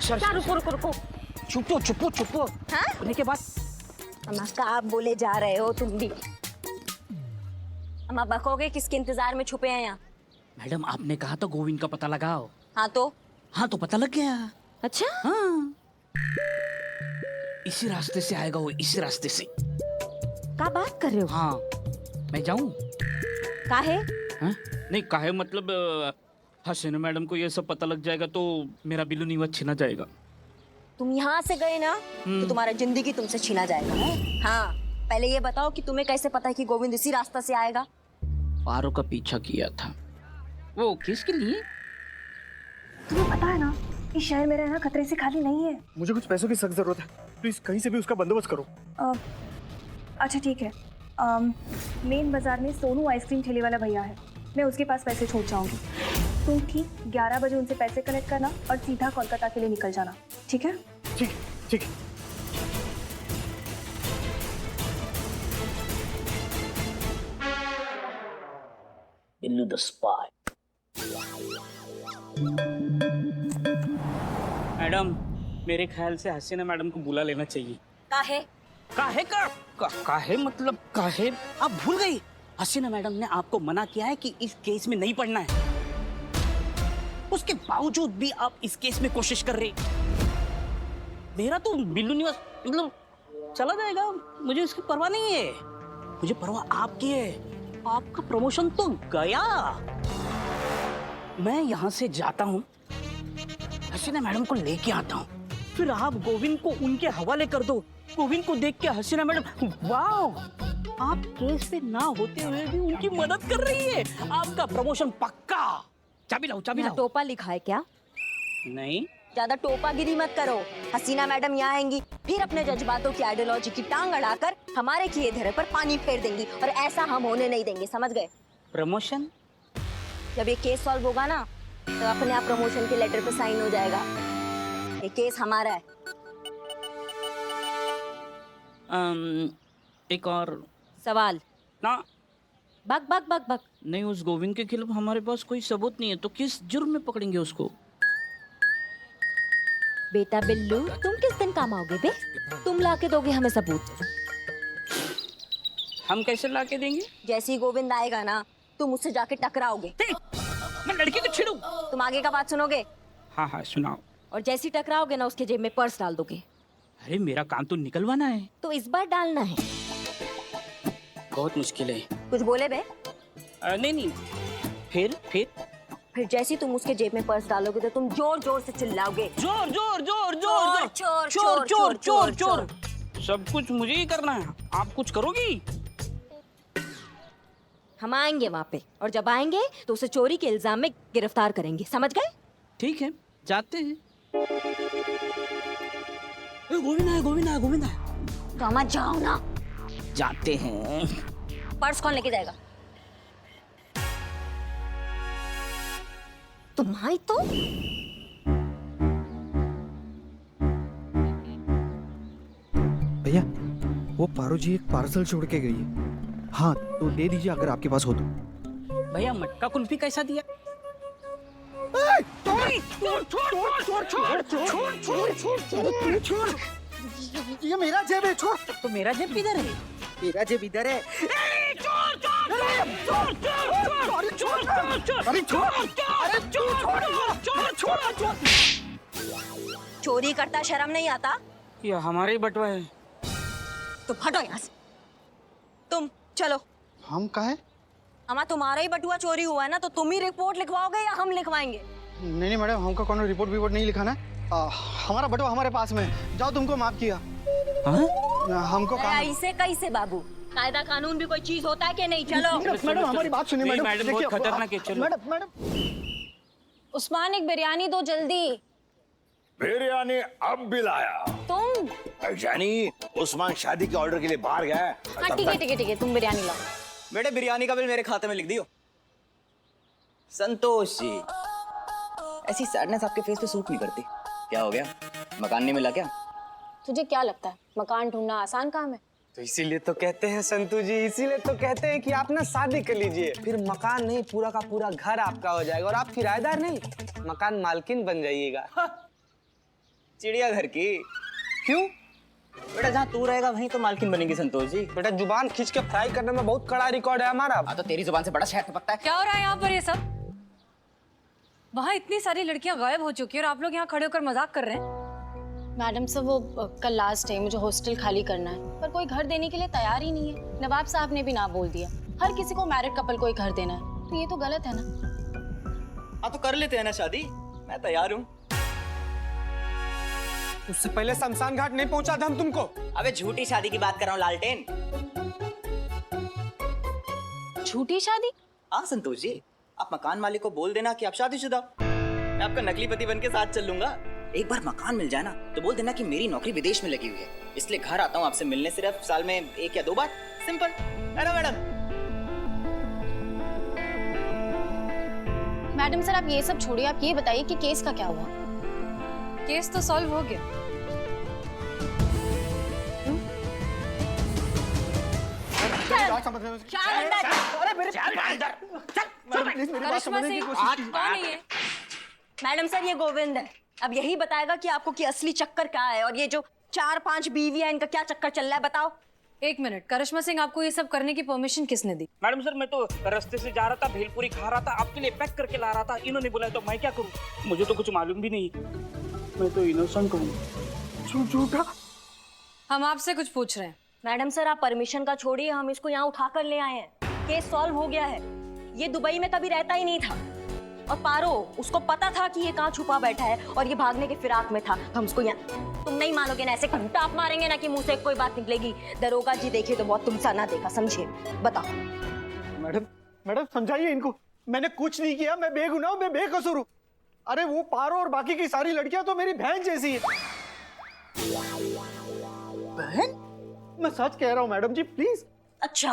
Sir क्या रुको रुको रुको। चुपो चुपो चुपो। हाँ? होने के बाद अम्मा कहाँ बोले जा रहे हो तुम भी? अम्मा बकोगे किसके इंतजार में छुपे हैं यहाँ? मैडम आपने कहा तो गोविंद का पता लगाओ। हाँ तो? हाँ तो पता लग गया। अच्छा? हाँ इसी रास्ते से आएगा वो, इसी रास्ते से। क्या बात कर रहे हो? हाँ मैं जाऊं? काहे? हाँ? नहीं काहे मतलब हसीना मैडम को ये सब पता लग जाएगा तो मेरा बिल्लू नीवा छीना जाएगा। तुम यहाँ से गए ना तो तुम्हारा जिंदगी तुमसे छीना जाएगा। हाँ पहले ये बताओ कि तुम्हें कैसे पता है कि गोविंद इसी रास्ता से आएगा? पारो का पीछा किया था। वो किसके लिए? तुम्हें पता है ना इस शहर में रहना खतरे से खाली नहीं है। मुझे कुछ पैसों की सख्त जरूरत है, प्लीज कहीं से भी उसका बंदोबस्त करो। अच्छा ठीक है, मेन बाजार में सोनू आइसक्रीम ठेले वाला भैया है, मैं उसके पास पैसे छोड़ जाऊंगी। तुम ठीक 11 बजे उनसे पैसे कलेक्ट करना और सीधा कोलकाता के लिए निकल जाना, ठीक है? ठीक ठीक है। Billu the spy. मैडम मेरे ख्याल से हसीना मैडम को बुला लेना चाहिए। काहे? काहे मतलब काहे? आप भूल गई हसीना मैडम ने आपको मना किया है कि इस केस में नहीं पढ़ना है। उसके बावजूद भी आप इस केस में कोशिश कर रहे। मेरा तो बिल्लू निवास मतलब चला जाएगा, मुझे उसकी परवाह नहीं है। मुझे परवाह आपकी है। आपका प्रमोशन तो गया। मैं यहाँ से जाता हूँ, हसीना मैडम को लेके आता हूँ, फिर आप गोविंद को उनके हवाले कर दो। गोविंद को देख के हसीना मैडम वाह, आप केस पे ना होते हुए भी उनकी मदद कर रही है। आपका प्रमोशन पक्का। चाबी लाओ, चाबी लाओ। टोपा लिखा है क्या? नहीं ज्यादा टोपागिरी मत करो। हसीना मैडम यहाँ आएंगी, फिर अपने जज्बातों की आइडियोलॉजी की टांग अड़ाकर हमारे किए धरे पर पानी फेर देंगी, और ऐसा हम होने नहीं देंगे, समझ गए? प्रमोशन जब ये केस सॉल्व होगा ना तो अपने आप प्रमोशन के लेटर पे साइन हो जाएगा। ये केस हमारा है। एक और सवाल? ना। बक बक बक बक। नहीं उस गोविंद के खिलाफ हमारे पास कोई सबूत नहीं है, तो किस जुर्म में पकड़ेंगे उसको? बेटा बिल्लू तुम किस दिन काम आओगे बे? तुम लाके दोगे हमें सबूत। हम कैसे लाके देंगे? जैसे ही गोविंद आएगा ना तुम उससे जाके टकराओगे। मैं लड़की को छेड़ू? तुम आगे का बात सुनोगे, हाँ हाँ सुनाओ। और जैसे ही टकराओगे ना उसके जेब में पर्स डाल दोगे। अरे मेरा काम तो निकलवाना है। तो इस बार डालना है। बहुत मुश्किल है। कुछ बोले बे? नहीं नहीं। फिर जैसे ही तुम उसके जेब में पर्स डालोगे तो तुम जोर जोर से चिल्लाओगे, जोर जोर जोर चोर चोर चोर चोर चोर चोर। सब कुछ मुझे ही करना है, आप कुछ करोगी? हम आएंगे वहाँ पे, और जब आएंगे तो उसे चोरी के इल्जाम में गिरफ्तार करेंगे, समझ गए? ठीक है जाते हैं। गोविंद आया, गोविंद आया, गोविंद आया। तो हम जाओ ना। जाते हैं। पर्स कौन लेके जाएगा? तुम्हारी तो भैया वो पारो जी एक पार्सल छोड़ के गई है। हाँ तो दे दीजिए अगर आपके पास हो तो। भैया मटका कुल्फी कैसा दिया? ये मेरा जेब है, छोड़। तो मेरा जेब किधर है? मेरा जेब इधर है। चोरी करता शर्म नहीं आता? ये हमारे ही बटवा है। तो हटो यहाँ से। तुम चलो। हम कहाँ हैं? हमारा तुम्हारा ही बटुआ चोरी हुआ है ना, तो तुम ही रिपोर्ट लिखवाओगे या हम लिखवाएंगे? नहीं मैडम, हमको कोनो रिपोर्ट विपोर्ट नहीं लिखाना है। हमारा बटवा हमारे पास में है। जाओ, तुमको माफ किया। हमको काम। ऐसे कैसे बाबू? कायदा कानून भी कोई चीज होता है कि नहीं? चलो मैडम हमारी बात सुनिए। नहीं, मैडम मैडम, बहुत देखिए, खतरनाक है, चलो। मैडम उस्मान एक बिरयानी दो जल्दी। बिरयानी अब भी लाया। तुम? यानी उस्मान शादी के ऑर्डर के लिए बाहर गया है। हाँ ठीक है ठीक है ठीक है, तुम बिरयानी लाओ। बेटे बिरयानी का बिल मेरे खाते में लिख दियो। संतोष जी, ऐसी सैडनेस आपके फेस पे सूट नहीं करती। क्या हो गया, मकान नहीं मिला क्या? तुझे क्या लगता है मकान ढूंढना आसान काम है? तो इसीलिए तो कहते हैं संतू जी, इसीलिए तो कहते हैं कि आप ना शादी कर लीजिए, फिर मकान नहीं पूरा का पूरा घर आपका हो जाएगा और आप किराएदार नहीं मकान मालकिन बन जाइएगा। चिड़ियाघर की। क्यों? बेटा जहाँ तू रहेगा वहीं तो मालकिन बनेगी संतोष जी। बेटा जुबान खींच के फ्राई करने में बहुत कड़ा रिकॉर्ड है हमारा। हाँ तो तेरी जुबान से बड़ा शहद टपकता है। क्या हो रहा है यहाँ पर ये सब? वहाँ इतनी सारी लड़कियाँ गायब हो चुकी हैं और आप लोग यहाँ खड़े होकर मजाक कर रहे हैं। मैडम सर वो कल लास्ट है, मुझे हॉस्टल खाली करना है, पर कोई घर देने के लिए तैयार ही नहीं है। नवाब साहब ने भी ना बोल दिया। हर किसी को मैरिड कपल को ही घर देना है, तो ये तो गलत है ना। हाँ तो कर लेते हैं ना शादी, मैं तैयार हूँ। उससे पहले शमशान घाट नहीं पहुंचा था हम तुमको। अबे झूठी शादी की बात कर रहा हूँ लालटेन। झूठी शादी? हाँ संतोष जी, आप मकान मालिक को बोल देना कि आप शादीशुदा हो। मैं आपका नकली पति बन के साथ चल लूंगा। एक बार मकान मिल जाए ना तो बोल देना कि मेरी नौकरी विदेश में लगी हुई है, इसलिए घर आता हूँ आपसे मिलने सिर्फ साल में 1 या 2 बार। सिंपल है ना मैडम? मैडम सर आप ये सब छोड़िए, आप ये बताइए कि केस का क्या हुआ? केस तो सॉल्व हो गया। करिश्मा सिंह कौन है ये? मैडम सर ये गोविंद है। अब यही बताएगा कि आपको कि असली चक्कर क्या है और ये जो 4-5 बीवियां इनका क्या चक्कर चल रहा है, बताओ। 1 मिनट, करिश्मा सिंह आपको ये सब करने की परमिशन किसने दी? मैडम सर मैं तो रास्ते से जा रहा था, भेलपुरी खा रहा था, आपके लिए पैक करके ला रहा था, इन्होंने बुलाया तो मैं क्या करूं? मुझे तो कुछ मालूम भी नहीं, मैं तो इनोसेंट हूँ। झूठा। हम आपसे कुछ पूछ रहे हैं। मैडम सर आप परमिशन का छोड़िए, हम इसको यहाँ उठा कर ले आए हैं। केस सॉल्व हो गया है। ये दुबई में कभी रहता ही नहीं था और पारो उसको पता था कि ये कहाँ छुपा बैठा है और ये भागने के फिराक में था। हम उसको यहाँ, तुम नहीं मानोगे ना, ऐसे टाप मारेंगे ना कि मुंह से कोई बात निकलेगी। दरोगा जी देखे तो बहुत तुमसा ना देखा, समझे? बताओ। मैडम समझाइए इनको, मैंने कुछ नहीं किया, मैं बेगुनाह हूं, मैं बेकसूर हूं। अरे वो पारो और बाकी की सारी लड़कियां तो मेरी बहन जैसी है। बहन? मैं सच कह रहा हूँ मैडम जी, प्लीज। अच्छा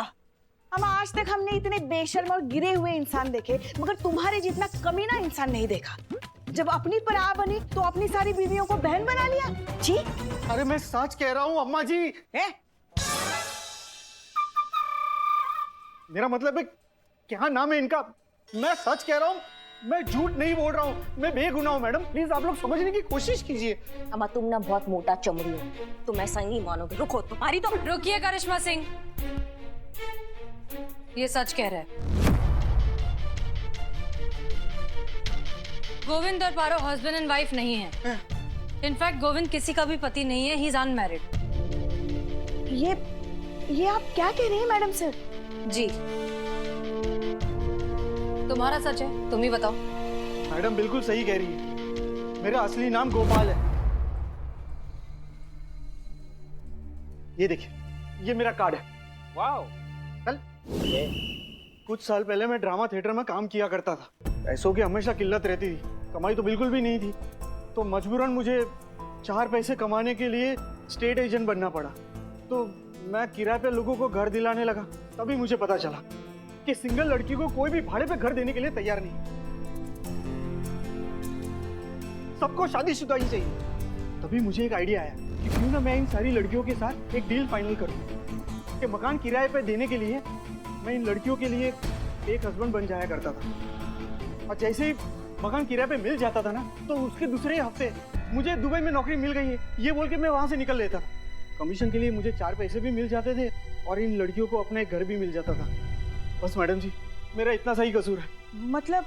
हम आज तक हमने इतने बेशर्म और गिरे हुए इंसान देखे, मगर तुम्हारे जितना कमीना इंसान नहीं देखा। जब अपनी पराया बनी तो अपनी सारी बीवियों को बहन बना लिया। जी अरे मैं सच कह रहा हूँ अम्मा जी। मेरा मतलब है, क्या नाम है इनका? मैं सच कह रहा हूँ, मैं झूठ नहीं बोल रहा हूँ, मैं बेगुनाह हूँ। मैडम प्लीज आप लोग समझने की कोशिश कीजिए। अम्मा तुम ना बहुत मोटा चमड़ी हो, तुम ऐसा नहीं मानोगे। रुको, तुम्हारी तो रुकिए करिश्मा सिंह, ये सच कह रहा है। गोविंद और पारो हस्बैंड एंड वाइफ नहीं है। इनफैक्ट गोविंद किसी का भी पति नहीं है, ही इज अनमैरिड। ये आप क्या कह रहे हैं मैडम सर? जी तुम्हारा सच है, तुम ही बताओ। मैडम बिल्कुल सही कह रही है, मेरा असली नाम गोपाल है। ये देखिए, ये मेरा कार्ड है। वाओ। कल कुछ साल पहले मैं ड्रामा थिएटर में काम किया करता था। पैसों की हमेशा किल्लत रहती थी, कमाई तो बिल्कुल भी नहीं थी, तो मजबूरन मुझे 4 पैसे कमाने के लिए स्टेट एजेंट बनना पड़ा। तो मैं किराए पे लोगों को घर दिलाने लगा। तभी मुझे पता चला कि सिंगल लड़की को कोई भी भाड़े पे घर देने के लिए तैयार नहीं, सबको शादीशुदा ही चाहिए। तभी मुझे एक आइडिया आया कि क्यों ना मैं इन सारी लड़कियों के साथ एक डील फाइनल करूं कि मकान किराए पे देने के लिए मैं इन लड़कियों के लिए एक हस्बैंड बन जाया करता था। और जैसे ही मकान किराए पे मिल जाता था ना, तो उसके दूसरे ही हफ्ते मुझे दुबई में नौकरी मिल गई है ये बोल के मैं वहां से निकल लेता था। कमीशन के लिए मुझे 4 पैसे भी मिल जाते थे और इन लड़कियों को अपना एक घर भी मिल जाता था। बस मैडम जी, मेरा इतना सही कसूर है। मतलब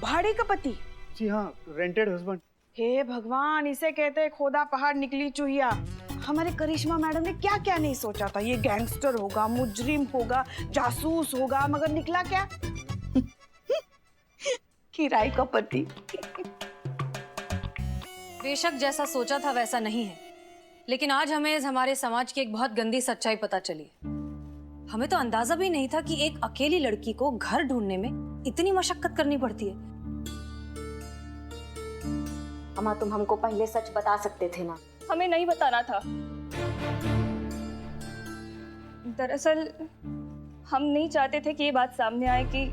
भाड़े का पति? जी हाँ, रेंटेड हस्बैंड। हे भगवान, इसे कहते हैं खोदा पहाड़ निकली चूहिया। हमारे करिश्मा मैडम ने क्या क्या नहीं सोचा था। ये गैंगस्टर होगा, मुजरिम होगा, जासूस होगा, मगर निकला क्या? किराए का पति। बेशक जैसा सोचा था वैसा नहीं है, लेकिन आज हमें हमारे समाज की एक बहुत गंदी सच्चाई पता चली। हमें तो अंदाजा भी नहीं था कि एक अकेली लड़की को घर ढूंढने में इतनी मशक्कत करनी पड़ती है। अम्मा तुम हमको पहले सच बता सकते थे ना। हमें नहीं बताना था। दरअसल हम नहीं चाहते थे कि ये बात सामने आए कि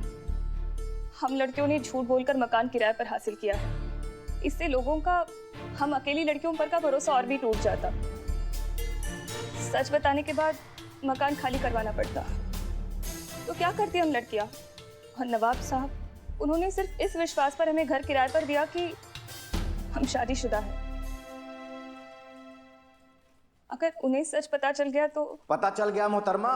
हम लड़कियों ने झूठ बोलकर मकान किराए पर हासिल किया है। इससे लोगों का हम अकेली लड़कियों पर का भरोसा और भी टूट जाता। सच बताने के बाद मकान खाली करवाना पड़ता। तो क्या करती हम लड़कियां? और नवाब साहब, उन्होंने सिर्फ इस विश्वास पर हमें घर किराए पर दिया कि हम शादीशुदा हैं। अगर उन्हें सच पता चल गया तो पता चल गया मोहतरमा।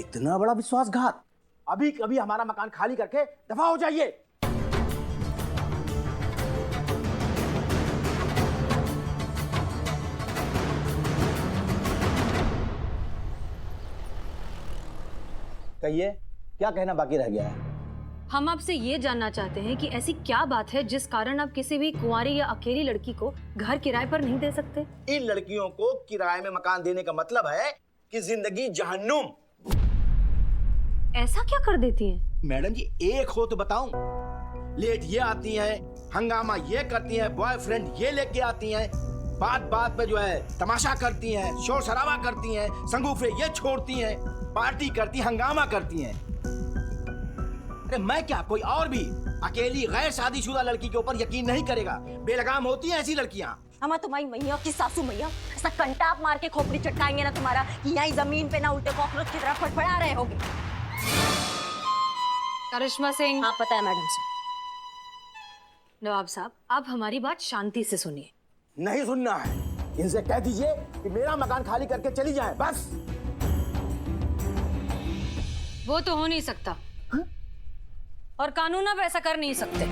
इतना बड़ा विश्वासघात। अभी कभी हमारा मकान खाली करके दफा हो जाइए। कहिए, क्या कहना बाकी रह गया है? हम आपसे ये जानना चाहते हैं कि ऐसी क्या बात है जिस कारण आप किसी भी कुंवारी या अकेली लड़की को घर किराए पर नहीं दे सकते? इन लड़कियों को किराए में मकान देने का मतलब है कि जिंदगी जहन्नुम। ऐसा क्या कर देती हैं? मैडम जी, एक हो तो बताऊं। लेट ये आती हैं, हंगामा ये करती हैं, बॉयफ्रेंड ये लेके आती हैं, बात बात पे जो है तमाशा करती हैं, शोर शराबा करती हैं, संगूफे ये छोड़ती हैं, पार्टी करती, हंगामा करती हैं। अरे मैं क्या, कोई और भी अकेली गैर शादीशुदा लड़की के ऊपर यकीन नहीं करेगा? बेलगाम होती हैं ऐसी लड़कियां। हम तुम्हारी मैया की सासू मैया ऐसा कंटाप मार के खोपड़ी चटकाएंगे ना तुम्हारा कि यहीं जमीन पे ना उल्टे कॉकरोच की तरह फड़फड़ा रहे होगे। करिश्मा सिंह। हाँ पता है मैडम से। नवाब साहब, आप हमारी बात शांति से सुनिए। नहीं सुनना है, इनसे कह दीजिए कि मेरा मकान खाली करके चली जाए, बस। वो तो हो नहीं सकता। और कानून अब ऐसा कर नहीं सकते।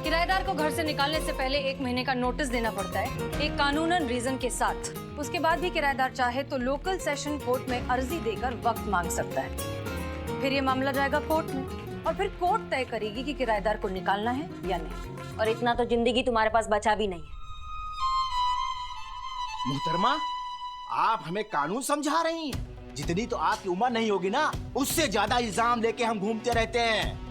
किराएदार को घर से निकालने से पहले 1 महीने का नोटिस देना पड़ता है, एक कानूनन रीजन के साथ। उसके बाद भी किराएदार चाहे तो लोकल सेशन कोर्ट में अर्जी देकर वक्त मांग सकता है। फिर ये मामला जाएगा कोर्ट में और फिर कोर्ट तय करेगी कि किराएदार को निकालना है या नहीं। और इतना तो जिंदगी तुम्हारे पास बचा भी नहीं है। मोहतरमा, आप हमें कानून समझा रही हैं। जितनी तो आपकी उम्र नहीं होगी ना, उससे ज्यादा इल्जाम लेके हम घूमते रहते हैं।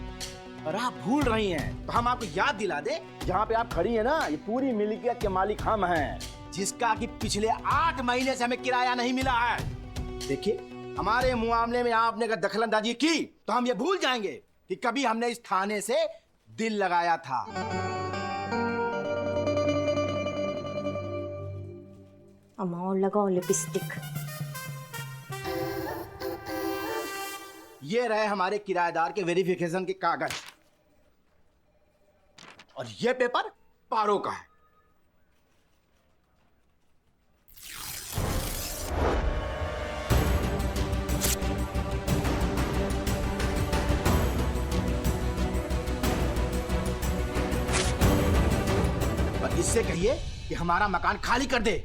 और आप भूल रही हैं, तो हम आपको याद दिला दें, जहाँ पे आप खड़ी हैं ना, ये पूरी मिल्कियत के मालिक हम हैं, जिसका कि पिछले 8 महीने से हमें किराया नहीं मिला है। देखिए, हमारे मामले में आपने अगर दखलंदाजी की तो हम ये भूल जाएंगे कि कभी हमने इस थाने से दिल लगाया था। अमाओ लगाओ लिपस्टिक। ये रहे हमारे किराएदार के वेरिफिकेशन के कागज, और ये पेपर पारो का है। और इससे कहिए कि हमारा मकान खाली कर दे।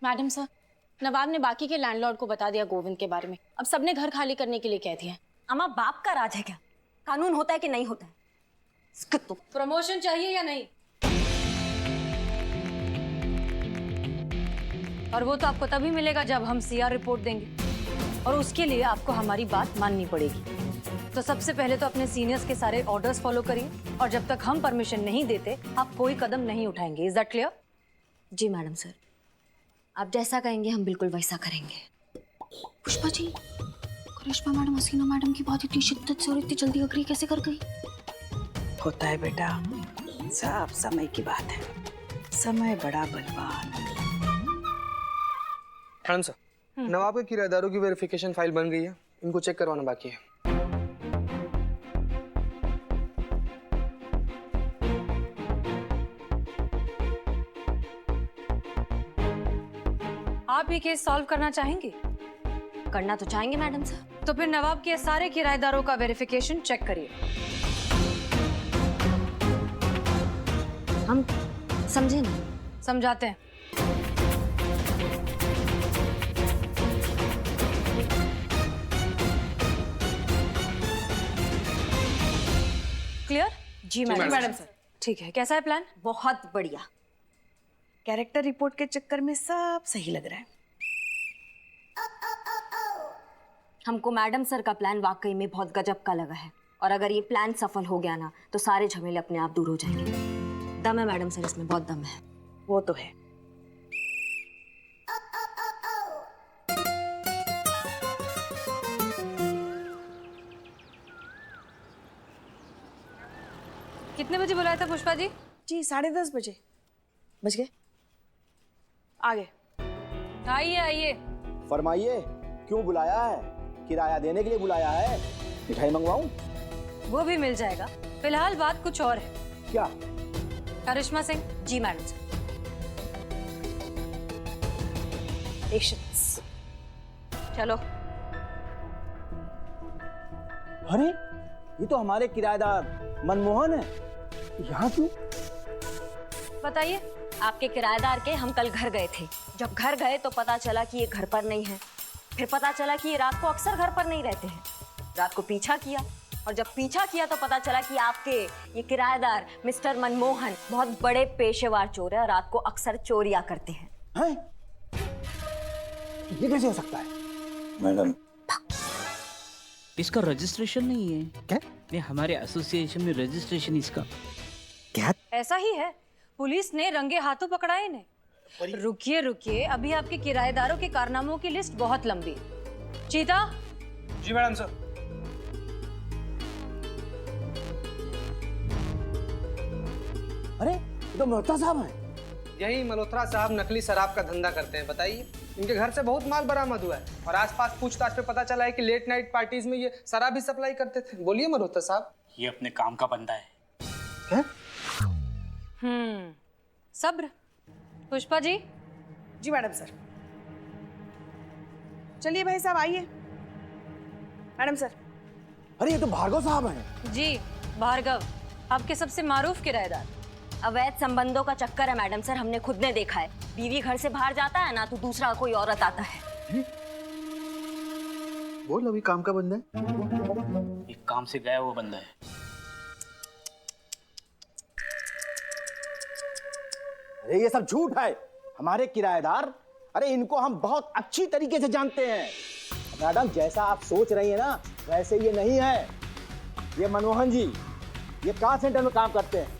मैडम सर, नवाब ने बाकी के लैंडलॉर्ड को बता दिया गोविंद के बारे में। अब सबने घर खाली करने के लिए कह दिया है। अम्मा, बाप का राज है क्या? कानून होता है कि नहीं होता है? इसका तो प्रमोशन चाहिए या नहीं? और वो तो आपको तभी मिलेगा जब हम सीआर रिपोर्ट देंगे, और उसके लिए आपको हमारी बात माननी पड़ेगी। तो सबसे पहले तो अपने सीनियर्स के सारे ऑर्डर्स फॉलो करिए, और जब तक हम परमिशन नहीं देते आप कोई कदम नहीं उठाएंगे। Is that clear? जी मैडम सर, आप जैसा कहेंगे हम बिल्कुल वैसा करेंगे। पुष्पा जी, करिश्मा मैडम हसीना मैडम की बात इतनी शिद्दत से और इतनी जल्दी अग्री कैसे कर गई? होता है बेटा, सब समय की बात है। समय बड़ा बलवान। मैडम सर, नवाब के किराएदारों की वेरिफिकेशन फाइल बन गई है, इनको चेक करवाना बाकी है। आप ये केस सॉल्व करना चाहेंगे? करना तो चाहेंगे मैडम सर। तो फिर नवाब के सारे किराएदारों का वेरिफिकेशन चेक करिए। हम समझे नहीं। समझाते हैं। क्लियर? जी मैडम सर। ठीक है, कैसा है प्लान? बहुत बढ़िया। कैरेक्टर रिपोर्ट के चक्कर में सब सही लग रहा है। हमको मैडम सर का प्लान वाकई में बहुत गजब का लगा है, और अगर ये प्लान सफल हो गया ना तो सारे झमेले अपने आप दूर हो जाएंगे। दम है मैडम सर इसमें, बहुत दम है। वो तो है, कितने बजे बुलाया था पुष्पा जी? जी 10:30 बजे बज गए। आ गए। आइए आइए। फरमाइए, क्यों बुलाया है? किराया देने के लिए बुलाया है? मिठाई मंगवाऊं? वो भी मिल जाएगा। फिलहाल बात कुछ और है। क्या? करिश्मा सिंह। जी मैडम सर। पेशेंस। चलो। अरे ये तो हमारे किराएदार मनमोहन है। यहाँ क्यों? बताइए। आपके किराएदार के हम कल घर गए थे। जब घर गए तो पता चला कि ये घर पर नहीं है। फिर पता चला कि ये रात को अक्सर घर पर नहीं रहते हैं। रात को पीछा किया और जब पीछा किया तो पता चला कि आपके ये किराएदार मिस्टर मनमोहन बहुत बड़े पेशेवर चोर है और रात को अक्सर चोरियां करते हैं। हैं? ये कैसे हो सकता है? मैडम, इसका रजिस्ट्रेशन नहीं है क्या? नहीं, हमारे एसोसिएशन में रजिस्ट्रेशन इसका। क्या? ऐसा ही है। पुलिस ने रंगे हाथों पकड़ा है इन्हें। रुकिए रुकिए, अभी आपके किराएदारों के कारनामों की लिस्ट बहुत लंबी है। चीता। जी मैडम सर। अरे ये तो मेहता साहब हैं। यही मल्होत्रा साहब नकली शराब का धंधा करते हैं। बताइए, इनके घर से बहुत माल बरामद हुआ है और आसपास पूछताछ पे पता चला है कि लेट नाइट पार्टीज में ये शराब भी सप्लाई करते थे। बोलिए मल्होत्रा साहब। ये अपने काम का बंदा है। क्या? सब्र। पुष्पा जी। जी मैडम सर। चलिए भाई साहब आइए। Madam sir. अरे ये तो भार्गव साहब हैं। जी भार्गव, आपके सबसे मारूफ किराएदार। अवैध संबंधों का चक्कर है मैडम सर, हमने खुद ने देखा है। बीवी घर से बाहर जाता है ना तो दूसरा कोई औरत आता है। बोल, अभी काम का बंदा है। एक काम से गया वो बंदा है। अरे ये सब झूठ है। हमारे किराएदार, अरे इनको हम बहुत अच्छी तरीके से जानते हैं। मैडम, जैसा आप सोच रही है ना वैसे ये नहीं है। ये मनमोहन जी ये कार सेंटर में काम करते हैं।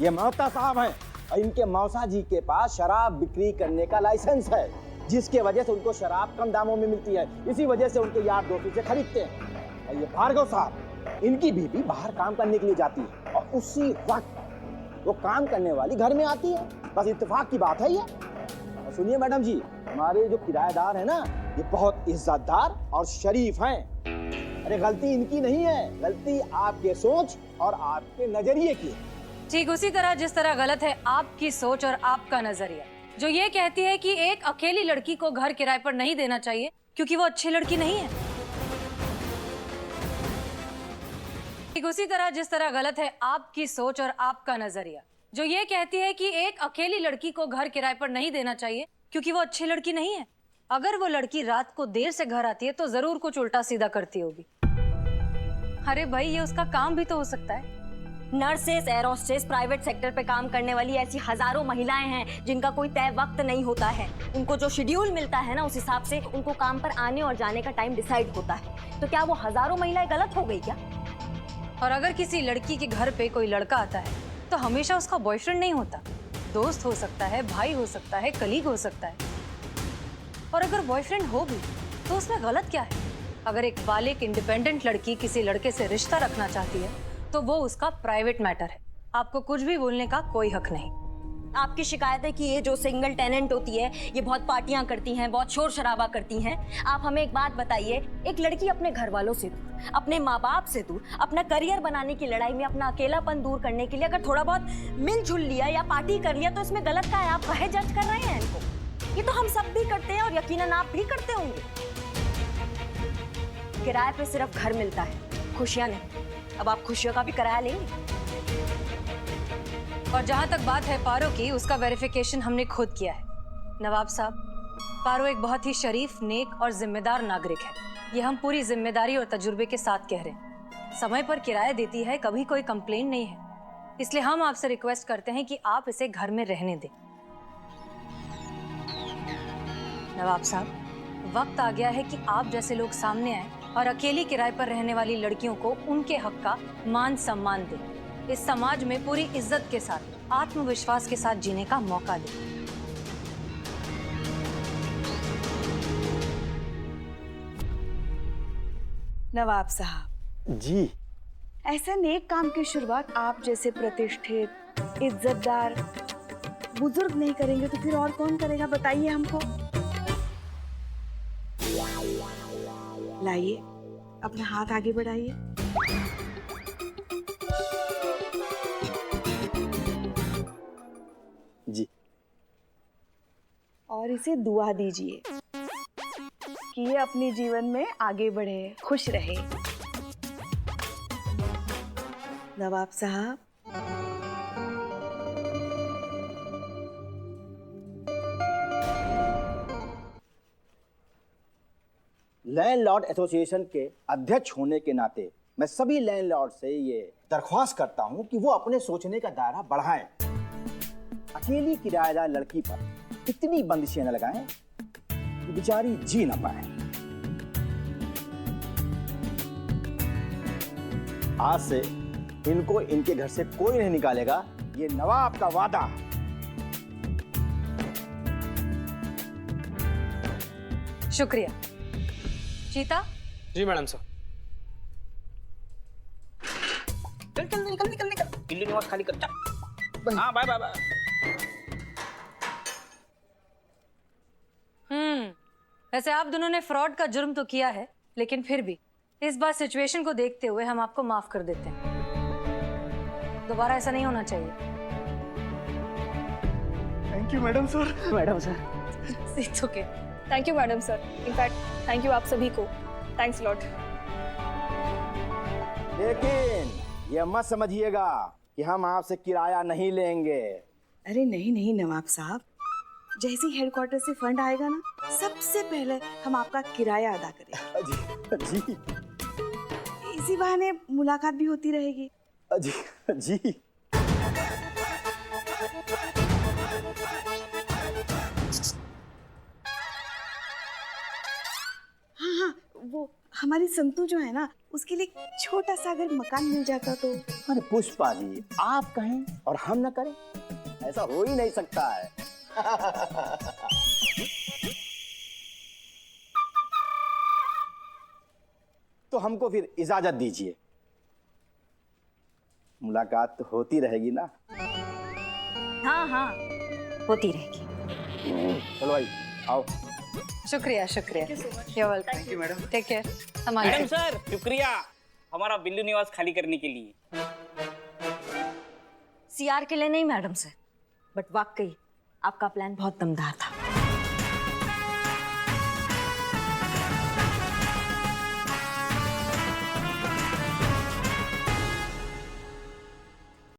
ये मेहता साहब हैं और इनके मौसा जी के पास शराब बिक्री करने का लाइसेंस है, जिसके वजह से उनको शराब कम दामों में मिलती है। इसी वजह से उनके यार दोस्तों से खरीदते हैं। और ये भार्गव साहब, इनकी बीवी बाहर काम करने के लिए जाती है और उसी वक्त वो काम करने वाली घर में आती है। बस इत्तेफाक की बात है ये। और सुनिए मैडम जी, हमारे जो किराएदार है ना ये बहुत इज्जतदार और शरीफ हैं। अरे गलती इनकी नहीं है, गलती आपके सोच और आपके नजरिए की है। ठीक उसी तरह जिस तरह गलत है आपकी सोच और आपका नजरिया, जो ये कहती है कि एक अकेली लड़की को घर किराए पर नहीं देना चाहिए क्योंकि वो अच्छी लड़की नहीं है। ठीक उसी तरह जिस तरह गलत है आपकी सोच और आपका नजरिया, जो ये कहती है कि एक अकेली लड़की को घर किराए पर नहीं देना चाहिए क्योंकि वो अच्छी लड़की नहीं है। अगर वो लड़की रात को देर से घर आती है तो जरूर कुछ उल्टा सीधा करती होगी। अरे भाई, ये उसका काम भी तो हो सकता है। Nurses, air hostess, private sector पे काम करने वाली ऐसी हजारों महिलाएं हैं जिनका कोई तय वक्त नहीं होता है। उनको जो शेड्यूल मिलता है ना उस हिसाब से उनको काम पर आने और जाने का टाइम डिसाइड होता है। तो क्या वो हजारों महिलाएं गलत हो गई क्या? और अगर किसी लड़की के घर पे कोई लड़का आता है तो हमेशा उसका बॉयफ्रेंड नहीं होता। दोस्त हो सकता है, भाई हो सकता है, कलीग हो सकता है। और अगर बॉयफ्रेंड हो भी तो उसमें गलत क्या है? अगर एक बालिग इंडिपेंडेंट लड़की किसी लड़के से रिश्ता रखना चाहती है तो वो उसका प्राइवेट मैटर है। आपको कुछ भी बोलने का कोई हक नहीं। आपकी शिकायत है कि ये जो सिंगल टेनेंट होती है ये बहुत पार्टियां करती हैं, बहुत शोर शराबा करती हैं। आप हमें एक बात बताइए, एक लड़की अपने घर वालों से दूर, अपने माँ बाप से दूर, अपना करियर बनाने की लड़ाई में अपना अकेलापन दूर करने के लिए अगर थोड़ा बहुत मिलजुल लिया या पार्टी कर लिया तो इसमें गलत क्या है? आप कहे जज कर रहे हैं इनको? ये तो हम सब भी करते हैं और यकीनन आप भी करते होंगे। किराए पे सिर्फ घर मिलता है, खुशियां नहीं। अब आप खुशियों का भी किराया लेंगे? और जहां तक बात है पारो की, उसका वेरिफिकेशन हमने खुद किया है। नवाब साहब, पारो एक बहुत ही शरीफ, नेक और जिम्मेदार नागरिक है। ये हम पूरी जिम्मेदारी और तजुर्बे के साथ कह रहे हैं। समय पर किराया देती है, कभी कोई कंप्लेन नहीं है। इसलिए हम आपसे रिक्वेस्ट करते हैं कि आप इसे घर में रहने दें। नवाब साहब, वक्त आ गया है कि आप जैसे लोग सामने आए और अकेली किराए पर रहने वाली लड़कियों को उनके हक का मान सम्मान दें। इस समाज में पूरी इज्जत के साथ, आत्मविश्वास के साथ जीने का मौका दें। नवाब साहब जी। ऐसे नेक काम की शुरुआत आप जैसे प्रतिष्ठित इज्जतदार बुजुर्ग नहीं करेंगे तो फिर और कौन करेगा, बताइए हमको। लाइए, अपना हाथ आगे बढ़ाइए। जी। और इसे दुआ दीजिए कि ये अपने जीवन में आगे बढ़े, खुश रहे। नवाब साहब, लैंडलॉर्ड एसोसिएशन के अध्यक्ष होने के नाते मैं सभी लैंडलॉर्ड से ये दरख्वास्त करता हूं कि वो अपने सोचने का दायरा बढ़ाएं। अकेली किराएदार लड़की पर इतनी बंदिशें न लगाएं कि बेचारी जी ना पाए। आज से इनको इनके घर से कोई नहीं निकालेगा, ये नवाब का वादा। शुक्रिया। चीता, जी मैडम सर। चल चल निकल निकल निकल, दिल्ली निवास खाली कर। चल। हाँ बाय बाय बाय। वैसे आप दोनों ने फ्रॉड का जुर्म तो किया है, लेकिन फिर भी इस बार सिचुएशन को देखते हुए हम आपको माफ कर देते हैं। दोबारा ऐसा नहीं होना चाहिए। Thank you madam sir. Madam sir, it's okay. Thank you madam sir, in fact thank you आप सभी को। Thanks lot. लेकिन ये मत समझिएगा कि हम आपसे किराया नहीं लेंगे। अरे नहीं नहीं नवाब साहब, जैसे ही हेडक्वार्टर से फंड आएगा ना, सबसे पहले हम आपका किराया अदा करेंगे। जी जी इसी बहाने मुलाकात भी होती रहेगी। जी जी। हाँ हाँ, वो हमारी संतू जो है ना, उसके लिए छोटा सा अगर मकान मिल जाता तो। अरे पुष्पा जी, आप कहें और हम न करें, ऐसा हो ही नहीं सकता है। तो हमको फिर इजाजत दीजिए। मुलाकात तो होती रहेगी ना? हाँ हाँ, होती रहेगी। चलो भाई आओ। शुक्रिया शुक्रिया। You're welcome. Thank you madam. Take care. Madam sir, शुक्रिया हमारा बिल्लू निवास खाली करने के लिए। सीआर के लिए नहीं मैडम सर, बट वाकई आपका प्लान बहुत दमदार था।